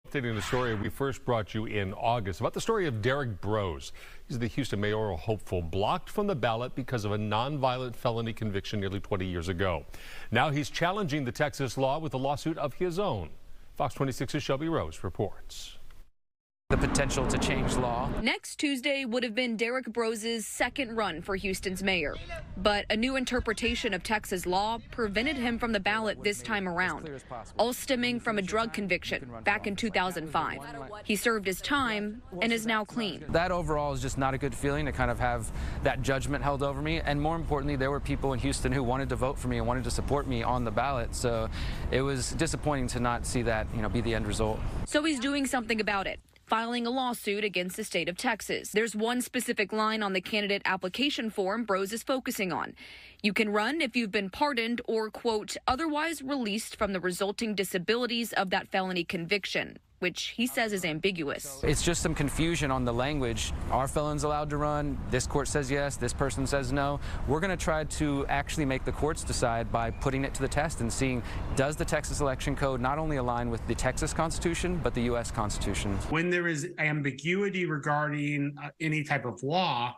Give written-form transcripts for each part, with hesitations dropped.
Updating the story we first brought you in August about the story of Derrick Broze. He's the Houston mayoral hopeful, blocked from the ballot because of a nonviolent felony conviction nearly 20 years ago. Now he's challenging the Texas law with a lawsuit of his own. Fox 26's Shelby Rose reports. The potential to change law. Next Tuesday would have been Derrick Broze's second run for Houston's mayor. But a new interpretation of Texas law prevented him from the ballot this time around, all stemming from a drug conviction back in 2005. He served his time and is now clean. That overall is just not a good feeling to kind of have that judgment held over me. And more importantly, there were people in Houston who wanted to vote for me and wanted to support me on the ballot. So it was disappointing to not see that, be the end result. So he's doing something about it, filing a lawsuit against the state of Texas. There's one specific line on the candidate application form Broze is focusing on. You can run if you've been pardoned or, quote, otherwise released from the resulting disabilities of that felony conviction, which he says is ambiguous. It's just some confusion on the language. Are felons allowed to run? This court says yes, this person says no. We're going to try to actually make the courts decide by putting it to the test and seeing, does the Texas Election Code not only align with the Texas Constitution, but the U.S. Constitution? When there is ambiguity regarding any type of law,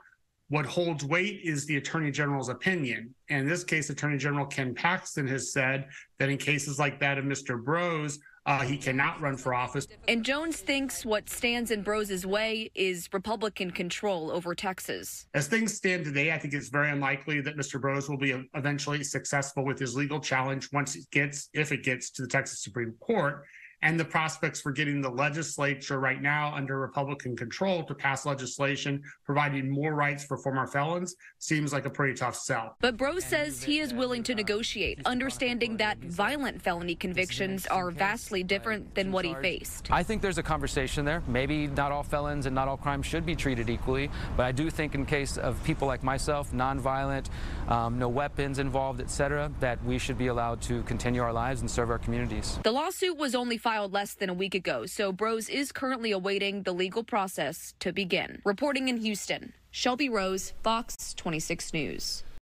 what holds weight is the Attorney General's opinion. And in this case, Attorney General Ken Paxton has said that in cases like that of Mr. Broze, he cannot run for office. And Jones thinks what stands in Broze's way is Republican control over Texas. As things stand today, I think it's very unlikely that Mr. Broze will be eventually successful with his legal challenge if it gets to the Texas Supreme Court. And the prospects for getting the legislature right now under Republican control to pass legislation providing more rights for former felons seems like a pretty tough sell. But Broze says he is willing to negotiate, understanding that violent felony convictions are vastly different than what he faced. I think there's a conversation there. Maybe not all felons and not all crimes should be treated equally, but I do think in case of people like myself, nonviolent, no weapons involved, etc., that we should be allowed to continue our lives and serve our communities. The lawsuit was only filed less than a week ago, so Broze is currently awaiting the legal process to begin. Reporting in Houston, Shelby Rose, Fox 26 News.